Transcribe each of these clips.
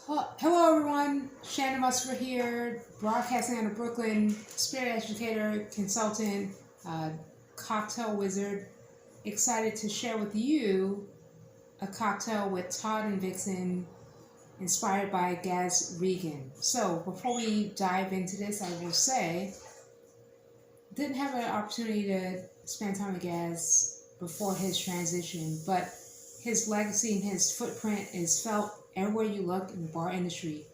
Hello everyone, Shannon Mustipher here, broadcasting out of Brooklyn, spirit educator, consultant, cocktail wizard, excited to share with you a cocktail with Todd and Vixen inspired by Gaz Regan. So before we dive into this, I will say, didn't have an opportunity to spend time with Gaz before his transition, but his legacy and his footprint is felt everywhere you look in the bar industry.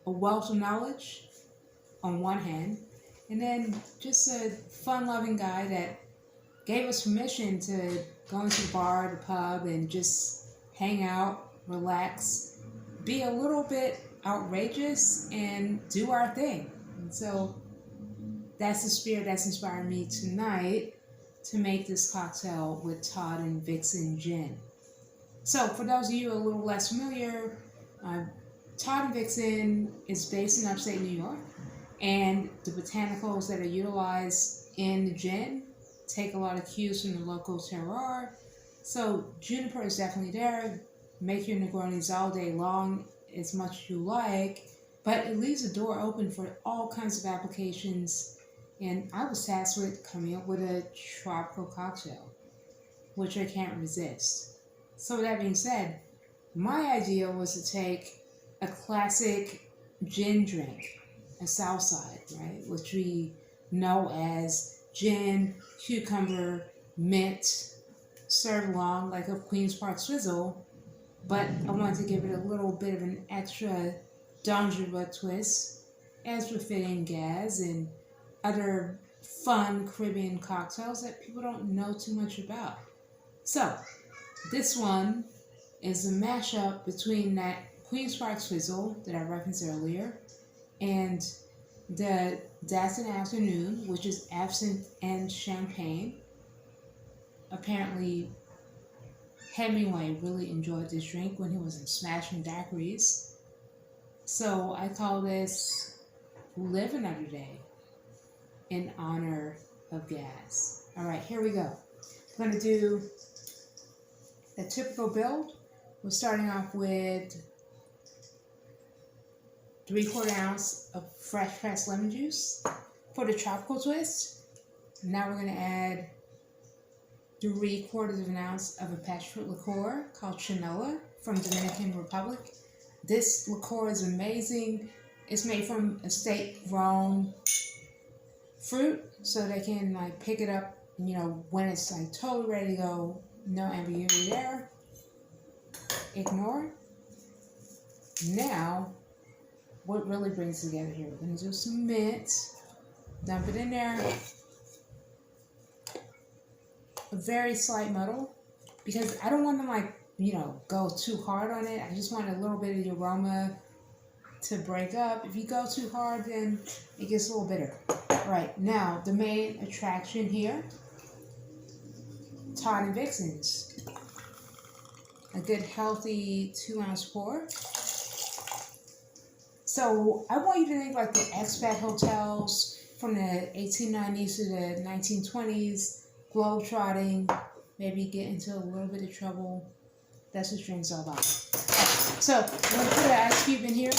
A wealth of knowledge on one hand, and then just a fun-loving guy that gave us permission to go into the bar, the pub, and just hang out, relax, be a little bit outrageous, and do our thing. And so that's the spirit that's inspired me tonight to make this cocktail with Todd and Vixen Gin. So for those of you a little less familiar, Todd and Vixen is based in upstate New York, and the botanicals that are utilized in the gin take a lot of cues from the local terroir. So juniper is definitely there. Make your Negronis all day long, as much as you like, but it leaves the door open for all kinds of applications. And I was tasked with coming up with a tropical cocktail, which I can't resist. So with that being said, my idea was to take a classic gin drink, a Southside, right, which we know as gin, cucumber, mint, served along like a Queen's Park Swizzle, but I wanted to give it a little bit of an extra dangerous twist, as befitting Gaz and other fun Caribbean cocktails that people don't know too much about. So this one is a mashup between that Queen's Park Swizzle that I referenced earlier and the Dassin Afternoon, which is absinthe and champagne. Apparently, Hemingway really enjoyed this drink when he was in Smashing Daiquiris. So I call this Live Another Day in honor of Gaz. All right, here we go. I'm going to do a typical build. We're starting off with 3/4 ounce of fresh pressed lemon juice. For the tropical twist, now we're going to add 3/4 ounce of a passion fruit liqueur called Chinola from Dominican Republic. This liqueur is amazing. It's made from estate grown fruit, so they can pick it up, when it's totally ready to go. No ambiguity there. Ignore. Now, what really brings together here? We're going to do some mint. Dump it in there. A very slight muddle, because I don't want to go too hard on it. I just want a little bit of the aroma to break up. If you go too hard, then it gets a little bitter. All right, now the main attraction here, Todd and Vixen's. A good healthy 2-ounce pour. So I want you to think like the expat hotels from the 1890s to the 1920s, globetrotting, maybe get into a little bit of trouble. That's what drink's all about. So I'm going to put an ice cube in here,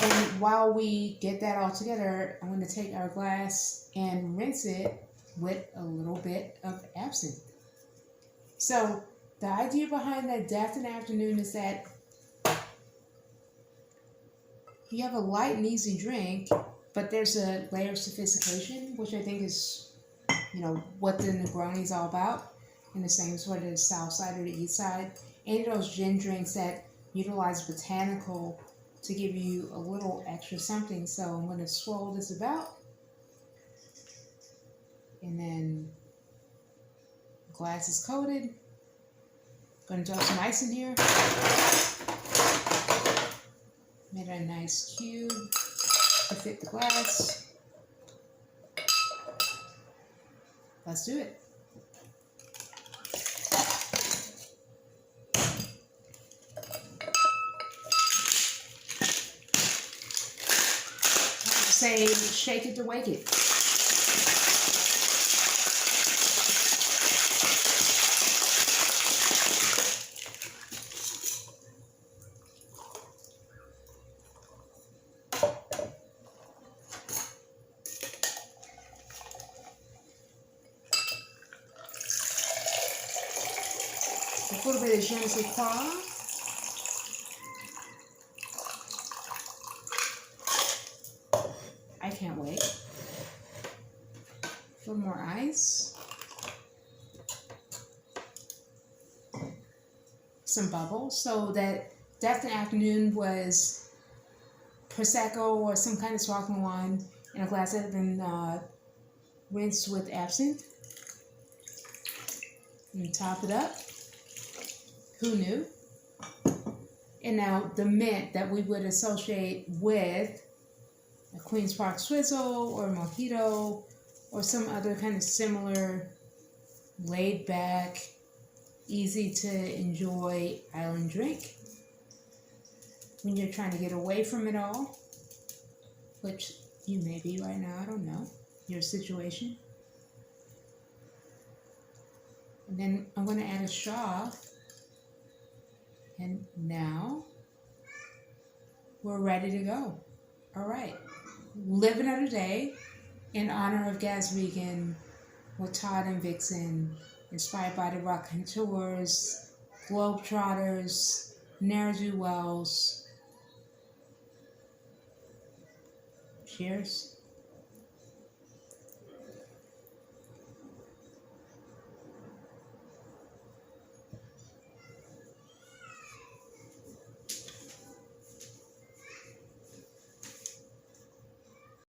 and while we get that all together, I'm going to take our glass and rinse it with a little bit of absinthe. So the idea behind that Dassin Afternoon is that you have a light and easy drink, but there's a layer of sophistication, which I think is, what the Negroni is all about, in the same sort of the South Side or the East Side. Any of those gin drinks that utilize botanical to give you a little extra something. So I'm going to swirl this about, and then glass is coated. Going to throw some ice in here. Made a nice cube to fit the glass. Let's do it. Say, shake it to wake it. little bit of je ne sais quoi. I can't wait. A little more ice. Some bubbles. So that afternoon was Prosecco or some kind of sparkling wine in a glass that had been rinsed with absinthe. And top it up. Who knew? And now the mint that we would associate with a Queen's Park Swizzle or a mojito or some other kind of similar laid back, easy to enjoy island drink when you're trying to get away from it all, which you may be right now, I don't know, your situation. And then I'm going to add a straw, and now we're ready to go. All right. Live another day in honor of Gaz Regan with Todd and Vixen, inspired by the Raconteurs, Globetrotters, Ne'er-do-wells. Cheers.